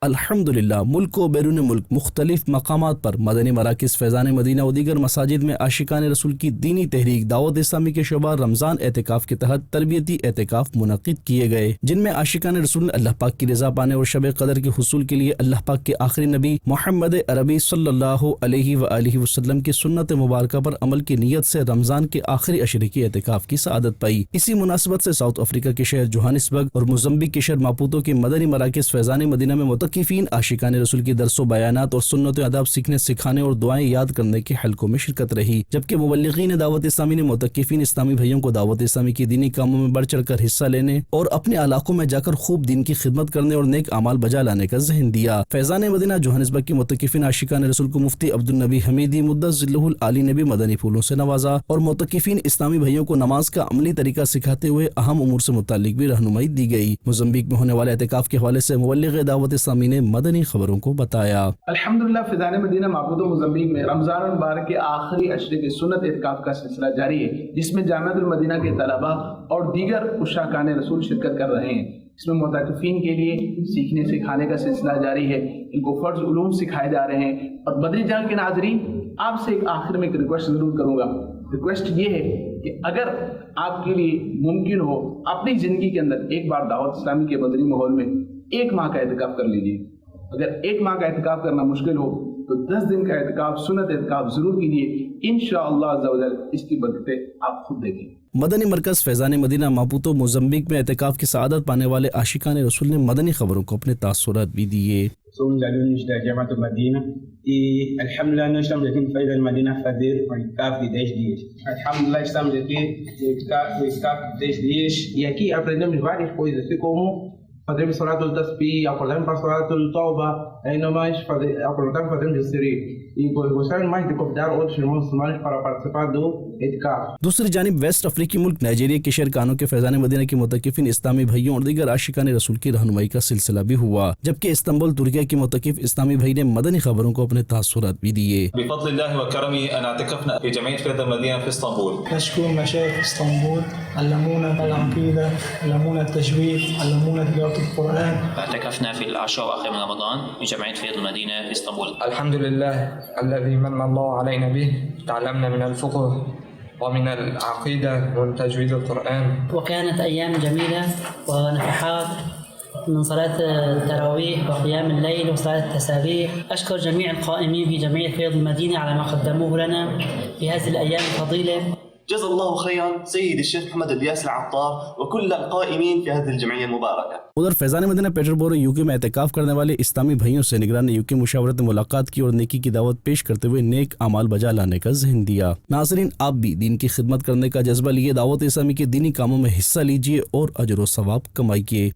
الحمدللہ ملک و بیرون ملک مختلف مقامات پر مدنی مراکز فیضان مدینہ و دیگر مساجد میں عاشقان رسول کی دینی تحریک دعوت اسلامی کے شعبہ رمضان اعتکاف کے تحت تربیتی اعتکاف منعقد کیے گئے، جن میں عاشقان رسول نے اللہ پاک کی رضا پانے اور شب قدر کے حصول کے لیے اللہ پاک کے آخری نبی محمد عربی صلی اللہ علیہ وآلہ وسلم کی سنت مبارکہ پر عمل کی نیت سے رمضان کے آخری عشرے کی اعتکاف کی سعادت پائی۔ اسی مناسبت سے ساؤتھ افریقہ کے شہر جوہانسبرگ اور موزمبیق کے شہر ماپوتو کے مدنی مراکز فیضان مدینہ میں متقفین عاشقان رسول کی درس و بیانات اور سنت و آداب سیکھنے سکھانے اور دعائیں یاد کرنے کے حلقوں میں شرکت رہی، جبکہ مبلغین دعوت اسلامی نے متقفین اسلامی بھائیوں کو دعوت اسلامی کی دینی کاموں میں بڑھ چڑھ کر حصہ لینے اور اپنے علاقوں میں جا کر خوب دین کی خدمت کرنے اور نیک اعمال بجا لانے کا ذہن دیا۔ فیضان مدینہ جوہانسبرگ کی متقفین عاشقان رسول کو مفتی عبدالنبی حمیدی مدث ذلہ العالی نے بھی مدنی پھولوں سے نوازا اور متقفین اسلامی بھائیوں کو نماز کا عملی طریقہ سکھاتے ہوئے اہم امور سے متعلق بھی رہنمائی دی گئی۔ موزمبیق میں ہونے والے اعتکاف کے حوالے سے مبلغ دعوت اسلامی نے مدنی خبروں کو بتایا۔ الحمدللہ فیضان مدینہ ماپوتو موزمبیق میں رمضان المبارک کے آخری عشرے کے سنت اعتکاف کا سلسلہ جاری ہے، جس میں جامعۃ المدینہ کے طلباء اور دیگر عشاقان رسول شرکت کر رہے ہیں۔ اس میں معتکفین کے لیے سیکھنے سکھانے کا سلسلہ جاری ہے، ان کو فرض علوم سکھائے جا رہے ہیں۔ اور بدری جنگ کے ناظرین، آپ سے آخر میں ایک ریکویسٹ ضرور کروں گا۔ ریکویسٹ یہ ہے کہ اگر آپ کے لیے ممکن ہو اپنی زندگی کے اندر ایک بار دعوت اسلامی کے بدری ماحول میں 1 ماہ کا اعتکاف کر لیجیے۔ اگر 1 ماہ کا اعتکاف کرنا مشکل ہو تو 10 دن کا اعتکاف سنت اعتکاف ضرور کیجیے، انشاءاللہ عز و جل اس کی برکتیں آپ خود دیکھیں۔ مدنی مرکز فیضان مدینہ ماپوتو موزمبیق میں اعتکاف کی سعادت پانے والے عاشقان رسول نے مدنی خبروں کو اپنے تاثرات بھی دیے۔ Somos alunos da Jamaat Madina e, alhamdulillah, nós estamos aqui no Faiza Madina a fazer um encaf de 10 dias. Alhamdulillah, estamos aqui no encaf de 10 dias e aqui aprendemos várias coisas, assim como fazemos Salatul Tasbih, acordamos para Salatul Tauba, ainda mais acordamos fazemos o Siri. E gostaria mais de convidar outros irmãos muçulmanos para participar do اعتکاف۔ دوسری جانب waste افریقی ملک Nigeria کے شہر کانو کے فیضان مدینہ کے متقفین اسلامی بھائیوں اور دیگر عاشقان رسول کی رہنمائی کا سلسلہ بھی ہوا، جبکہ استنبول ترکیہ کے متقف اسلامی بھائی نے مدنی خبروں کو اپنے تاثرات بھی دیے۔ بفضل الله وكرمه أن اعتكفنا في جمعية فيض المدينة في اسطنبول. نشكر مشايخ اسطنبول، علمونا العقيدة، علمونا التجويد، علمونا تلاوة القرآن. اعتكفنا في العشر الأواخر من رمضان في جمعية فيض المدينة في اسطنبول. الحمد لله الذي من الله علينا به، تعلمنا من الفقه ومن العقيدة ومن تجويد القرآن. وكانت أيام جميلة ونفحات من صلاة التراويح وقيام الليل وصلاة التسابيح. أشكر جميع القائمين في جمعية فيض المدينة على ما قدموه لنا في هذه الأيام الفضيلة. جزا الله خيرا سيد الشيخ محمد الياس العطار وكل القائمين في هذه الجمعية المباركة. ادھر فیضان مدینہ پیٹربورو یوکے میں اعتکاف کرنے والے اسلامی بھائیوں سے نگران یوکے مشاورت نے ملاقات کی اور نیکی کی دعوت پیش کرتے ہوئے نیک اعمال بجا لانے کا ذہن دیا۔ ناظرین، آپ بھی دین کی خدمت کرنے کا جذبہ لیے دعوت اسلامی کے دینی کاموں میں حصہ لیجیے اور اجر و ثواب کمائیے۔